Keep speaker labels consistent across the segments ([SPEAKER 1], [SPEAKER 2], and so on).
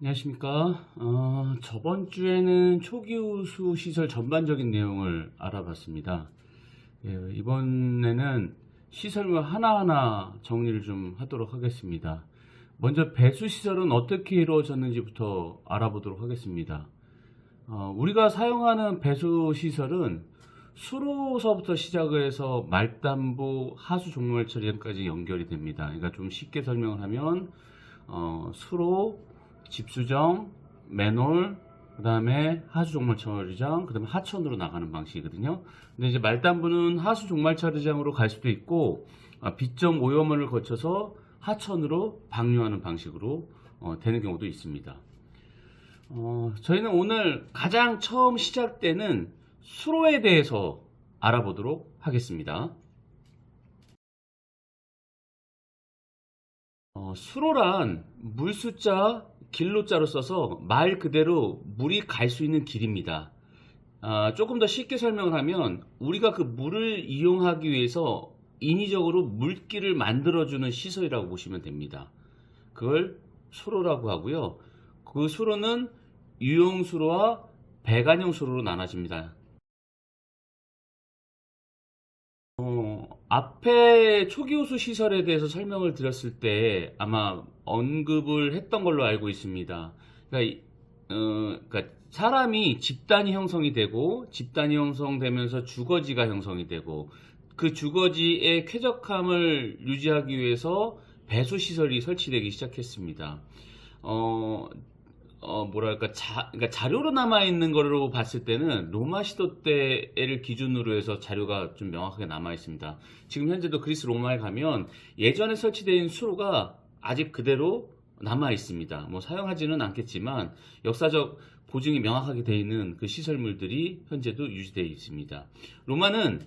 [SPEAKER 1] 안녕하십니까. 저번 주에는 초기호수 시설 전반적인 내용을 알아봤습니다. 이번에는 시설물 하나하나 정리를 좀 하도록 하겠습니다. 먼저 배수 시설은 어떻게 이루어졌는지부터 알아보도록 하겠습니다. 우리가 사용하는 배수 시설은 수로서부터 시작을 해서 말단부, 하수 종말 처리까지 연결이 됩니다. 그러니까 좀 쉽게 설명을 하면 수로, 집수정, 맨홀, 그 다음에 하수 종말 처리장, 그 다음에 하천으로 나가는 방식이거든요. 근데 이제 말단부는 하수 종말 처리장으로 갈 수도 있고, 빗점 오염원을 거쳐서 하천으로 방류하는 방식으로 되는 경우도 있습니다. 저희는 오늘 가장 처음 시작되는 수로에 대해서 알아보도록 하겠습니다. 수로란 물수자, 길로자로 써서 말 그대로 물이 갈 수 있는 길입니다. 조금 더 쉽게 설명을 하면 우리가 그 물을 이용하기 위해서 인위적으로 물길을 만들어주는 시설이라고 보시면 됩니다. 그걸 수로라고 하고요. 그 수로는 유용수로와 배관형 수로로 나눠집니다. 앞에 초기호수 시설에 대해서 설명을 드렸을 때 아마 언급을 했던 걸로 알고 있습니다. 그러니까 사람이 집단이 형성이 되고, 집단이 형성되면서 주거지가 형성이 되고, 그 주거지의 쾌적함을 유지하기 위해서 배수시설이 설치되기 시작했습니다. 그러니까 자료로 남아있는 거로 봤을 때는 로마 시도 때를 기준으로 해서 자료가 좀 명확하게 남아있습니다. 지금 현재도 그리스 로마에 가면 예전에 설치된 수로가 아직 그대로 남아있습니다. 뭐 사용하지는 않겠지만 역사적 보증이 명확하게 되어 있는 그 시설물들이 현재도 유지되어 있습니다. 로마는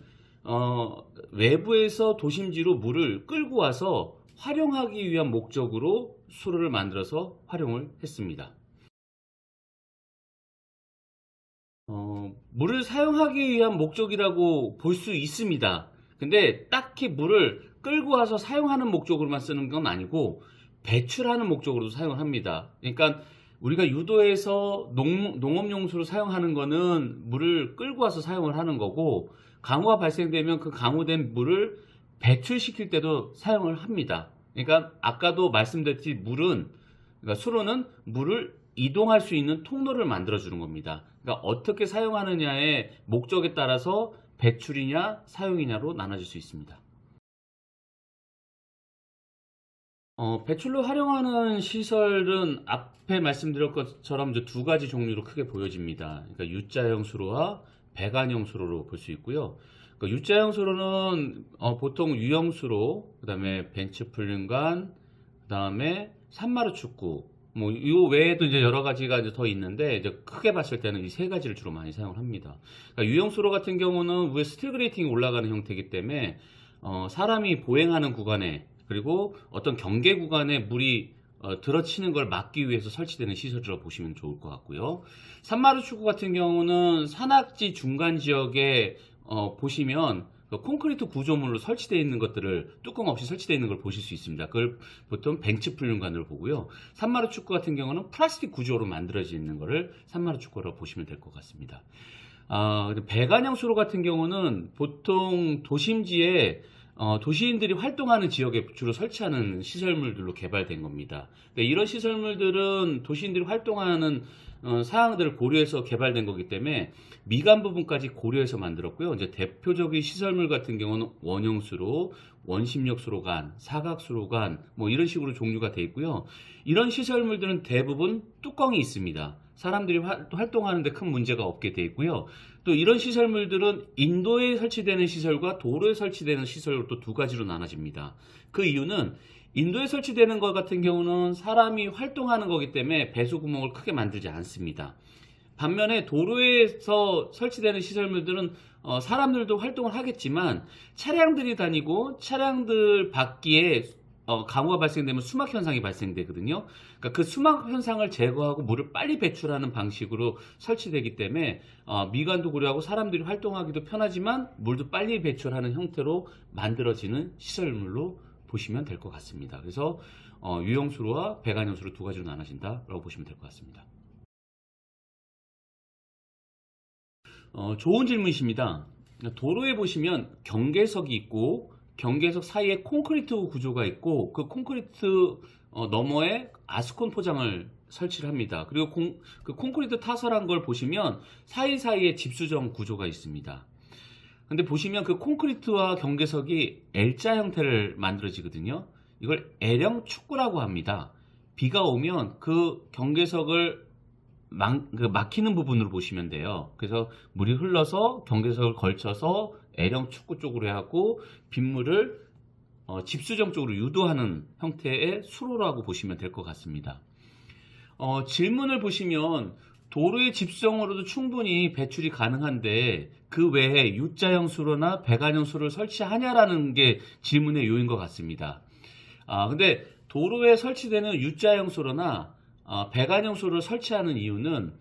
[SPEAKER 1] 외부에서 도심지로 물을 끌고 와서 활용하기 위한 목적으로 수로를 만들어서 활용을 했습니다. 물을 사용하기 위한 목적이라고 볼 수 있습니다. 근데 딱히 물을 끌고 와서 사용하는 목적으로만 쓰는 건 아니고 배출하는 목적으로도 사용을 합니다. 그러니까 우리가 유도에서 농업용수로 사용하는 거는 물을 끌고 와서 사용을 하는 거고, 강우가 발생되면 그 강우된 물을 배출시킬 때도 사용을 합니다. 그러니까 아까도 말씀드렸듯이 그러니까 수로는 물을 이동할 수 있는 통로를 만들어 주는 겁니다. 그러니까 어떻게 사용하느냐의 목적에 따라서 배출이냐 사용이냐로 나눠질 수 있습니다. 배출로 활용하는 시설은 앞에 말씀드린 것처럼 이제 두 가지 종류로 크게 보여집니다. 그러니까 U자형 수로와 배관형 수로로 볼 수 있고요. 그러니까 U자형 수로는 보통 유형 수로, 그 다음에 벤츠 풀륜관, 그 다음에 산마루 축구, 뭐, 이 외에도 이제 여러 가지가 이제 더 있는데, 이제 크게 봤을 때는 이 세 가지를 주로 많이 사용을 합니다. 그러니까 유형 수로 같은 경우는 위에 스틸 그레이팅이 올라가는 형태이기 때문에, 사람이 보행하는 구간에, 그리고 어떤 경계 구간에 물이 들어치는 걸 막기 위해서 설치되는 시설이라고 보시면 좋을 것 같고요. 산마루 축구 같은 경우는 산악지 중간 지역에 보시면 콘크리트 구조물로 설치되어 있는 것들을 뚜껑 없이 설치되어 있는 걸 보실 수 있습니다. 그걸 보통 벤치 풀륜관으로 보고요. 산마루 축구 같은 경우는 플라스틱 구조로 만들어져 있는 것을 산마루 축구라고 보시면 될 것 같습니다. 배관형 수로 같은 경우는 보통 도심지에 도시인들이 활동하는 지역에 주로 설치하는 시설물들로 개발된 겁니다. 그러니까 이런 시설물들은 도시인들이 활동하는 사항들을 고려해서 개발된 거기 때문에 미관 부분까지 고려해서 만들었고요. 이제 대표적인 시설물 같은 경우는 원형수로, 원심력수로관, 사각수로관, 뭐 이런 식으로 종류가 되어 있고요. 이런 시설물들은 대부분 뚜껑이 있습니다. 사람들이 활동하는데 큰 문제가 없게 되어 있고요. 또 이런 시설물들은 인도에 설치되는 시설과 도로에 설치되는 시설로 또 두 가지로 나눠집니다. 그 이유는 인도에 설치되는 것 같은 경우는 사람이 활동하는 거기 때문에 배수 구멍을 크게 만들지 않습니다. 반면에 도로에서 설치되는 시설물들은 사람들도 활동을 하겠지만 차량들이 다니고 차량들 밖에 강우가 발생되면 수막 현상이 발생되거든요. 그러니까 그 수막 현상을 제거하고 물을 빨리 배출하는 방식으로 설치되기 때문에 미관도 고려하고 사람들이 활동하기도 편하지만 물도 빨리 배출하는 형태로 만들어지는 시설물로 보시면 될 것 같습니다. 그래서 유형 수로와 배관형 수로 두 가지로 나눠진다라고 보시면 될 것 같습니다. 좋은 질문이십니다. 도로에 보시면 경계석이 있고 경계석 사이에 콘크리트 구조가 있고 그 콘크리트 너머에 아스콘 포장을 설치를 합니다. 그리고 그 콘크리트 타설한 걸 보시면 사이사이에 집수정 구조가 있습니다. 근데 보시면 그 콘크리트와 경계석이 L자 형태를 만들어지거든요. 이걸 L형 축구라고 합니다. 비가 오면 그 경계석을 막히는 부분으로 보시면 돼요. 그래서 물이 흘러서 경계석을 걸쳐서 L형 축구 쪽으로 하고 빗물을 집수정 쪽으로 유도하는 형태의 수로라고 보시면 될 것 같습니다. 질문을 보시면 도로의 집수정으로도 충분히 배출이 가능한데 그 외에 U자형 수로나 배관형 수로를 설치하냐라는 게 질문의 요인 것 같습니다. 근데 도로에 설치되는 U자형 수로나 배관형 수로를 설치하는 이유는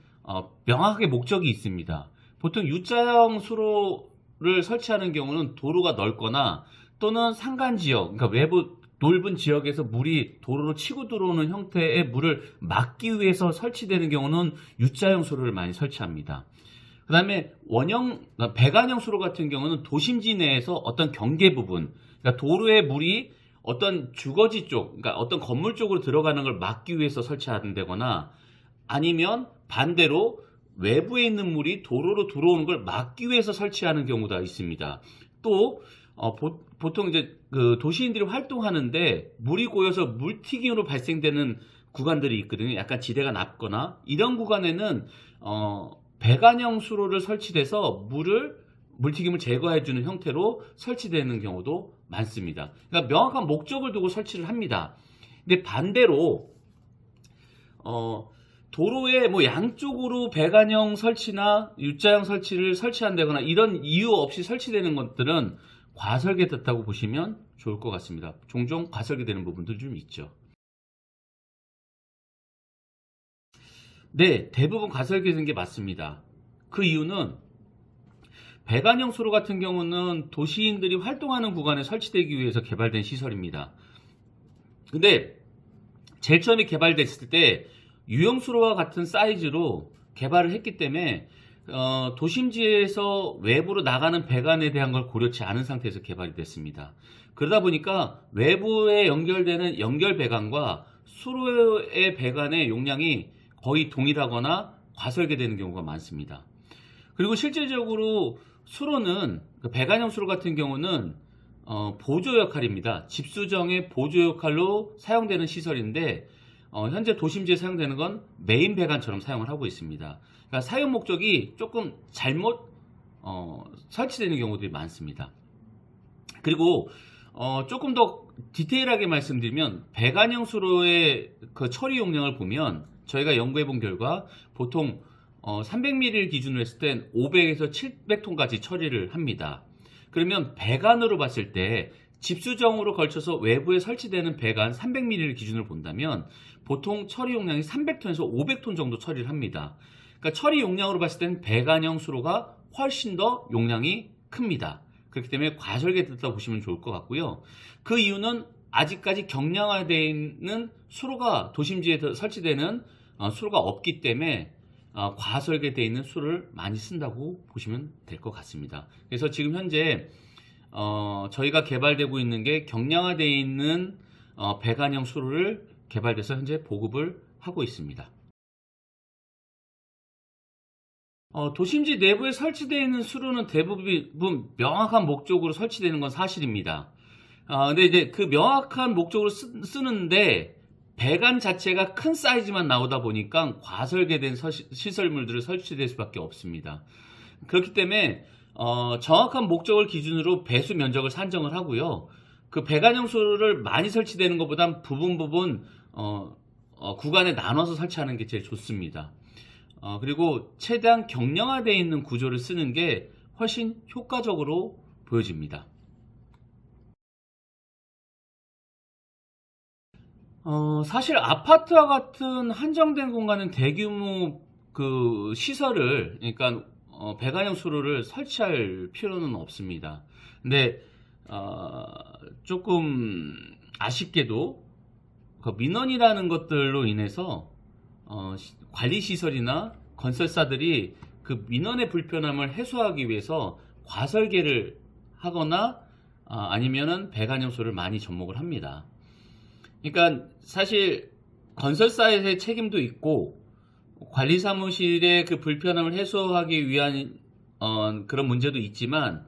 [SPEAKER 1] 명확하게 목적이 있습니다. 보통 U자형 수로를 설치하는 경우는 도로가 넓거나 또는 산간지역, 그러니까 외부 넓은 지역에서 물이 도로로 치고 들어오는 형태의 물을 막기 위해서 설치되는 경우는 U자형 수로를 많이 설치합니다. 그 다음에 배관형 수로 같은 경우는 도심지 내에서 어떤 경계 부분, 그러니까 도로의 물이 어떤 주거지 쪽, 그러니까 어떤 건물 쪽으로 들어가는 걸 막기 위해서 설치한다거나 아니면 반대로 외부에 있는 물이 도로로 들어오는 걸 막기 위해서 설치하는 경우가 있습니다. 또 보통 이제 그 도시인들이 활동하는데 물이 고여서 물튀김으로 발생되는 구간들이 있거든요. 약간 지대가 낮거나 이런 구간에는 배관형 수로를 설치돼서 물튀김을 제거해주는 형태로 설치되는 경우도 많습니다. 그러니까 명확한 목적을 두고 설치를 합니다. 근데 반대로 도로에 뭐 양쪽으로 배관형 설치나 U자형 설치를 설치한다거나 이런 이유 없이 설치되는 것들은 과설계됐다고 보시면 좋을 것 같습니다. 종종 과설계되는 부분도 좀 있죠. 네, 대부분 과설계되는 게 맞습니다. 그 이유는 배관형 수로 같은 경우는 도시인들이 활동하는 구간에 설치되기 위해서 개발된 시설입니다. 근데 제일 처음에 개발됐을 때 유형 수로와 같은 사이즈로 개발을 했기 때문에 도심지에서 외부로 나가는 배관에 대한 걸 고려치 않은 상태에서 개발이 됐습니다. 그러다 보니까 외부에 연결되는 연결 배관과 수로의 배관의 용량이 거의 동일하거나 과설계되는 경우가 많습니다. 그리고 실질적으로 수로는 배관형 수로 같은 경우는 보조 역할입니다. 집수정의 보조 역할로 사용되는 시설인데 현재 도심지에 사용되는 건 메인 배관처럼 사용을 하고 있습니다. 그러니까 사용 목적이 조금 잘못 설치되는 경우들이 많습니다. 그리고 조금 더 디테일하게 말씀드리면 배관형 수로의 그 처리 용량을 보면 저희가 연구해 본 결과 보통 300ml를 기준으로 했을 땐 500에서 700톤까지 처리를 합니다. 그러면 배관으로 봤을 때 집수정으로 걸쳐서 외부에 설치되는 배관 300ml를 기준으로 본다면 보통 처리 용량이 300톤에서 500톤 정도 처리를 합니다. 그러니까 처리 용량으로 봤을 때는 배관형 수로가 훨씬 더 용량이 큽니다. 그렇기 때문에 과설계됐다고 보시면 좋을 것 같고요. 그 이유는 아직까지 경량화되어 있는 수로가 도심지에 설치되는 수로가 없기 때문에 과설계되어 있는 수로를 많이 쓴다고 보시면 될 것 같습니다. 그래서 지금 현재 저희가 개발되고 있는 게 경량화되어 있는 배관형 수로를 개발돼서 현재 보급을 하고 있습니다. 도심지 내부에 설치되어 있는 수로는 대부분 명확한 목적으로 설치되는 건 사실입니다. 근데 이제 그 명확한 목적으로 쓰는데 배관 자체가 큰 사이즈만 나오다 보니까 과설계된 시설물들을 설치될 수밖에 없습니다. 그렇기 때문에 정확한 목적을 기준으로 배수 면적을 산정을 하고요. 그 배관형 수로를 많이 설치되는 것보단 부분 구간에 나눠서 설치하는 게 제일 좋습니다. 그리고 최대한 경량화되어 있는 구조를 쓰는 게 훨씬 효과적으로 보여집니다. 사실 아파트와 같은 한정된 공간은 대규모 그 시설을, 그러니까 배관형 수로를 설치할 필요는 없습니다. 근데 조금 아쉽게도 그 민원이라는 것들로 인해서 관리시설이나 건설사들이 그 민원의 불편함을 해소하기 위해서 과설계를 하거나 아니면은 배관용소를 많이 접목을 합니다. 그러니까 사실 건설사의 책임도 있고 관리사무실의 그 불편함을 해소하기 위한 그런 문제도 있지만,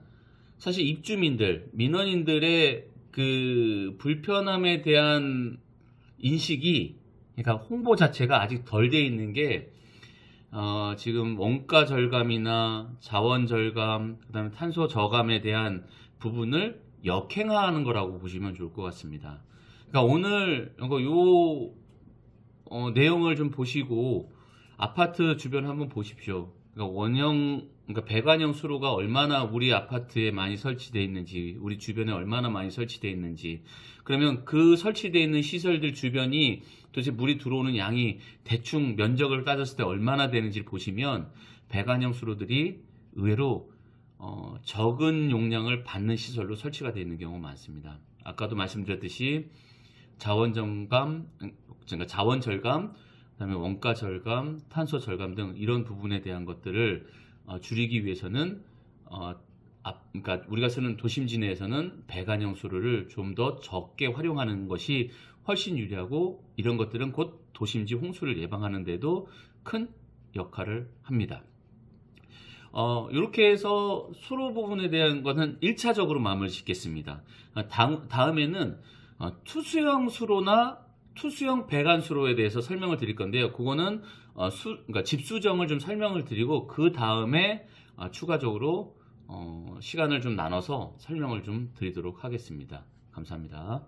[SPEAKER 1] 사실 입주민들, 민원인들의 그 불편함에 대한 인식이, 그러니까 홍보 자체가 아직 덜 돼 있는 게 지금 원가 절감이나 자원 절감, 그다음에 탄소 저감에 대한 부분을 역행하는 거라고 보시면 좋을 것 같습니다. 그러니까 오늘 요 내용을 좀 보시고 아파트 주변 한번 보십시오. 그러니까 배관형 수로가 얼마나 우리 아파트에 많이 설치되어 있는지, 우리 주변에 얼마나 많이 설치되어 있는지, 그러면 그 설치되어 있는 시설들 주변이 도대체 물이 들어오는 양이 대충 면적을 따졌을 때 얼마나 되는지를 보시면 배관형 수로들이 의외로 적은 용량을 받는 시설로 설치가 되어 있는 경우가 많습니다. 아까도 말씀드렸듯이 자원 절감, 그다음에 원가 절감, 탄소 절감 등 이런 부분에 대한 것들을 줄이기 위해서는 그러니까 우리가 쓰는 도심지 내에서는 배관형 수로를 좀 더 적게 활용하는 것이 훨씬 유리하고, 이런 것들은 곧 도심지 홍수를 예방하는 데도 큰 역할을 합니다. 이렇게 해서 수로 부분에 대한 것은 1차적으로 마무리 짓겠습니다. 다음에는 투수형 수로나 투수형 배관 수로에 대해서 설명을 드릴 건데요. 그거는 그러니까 집수정을 좀 설명을 드리고, 그 다음에 추가적으로 시간을 좀 나눠서 설명을 좀 드리도록 하겠습니다. 감사합니다.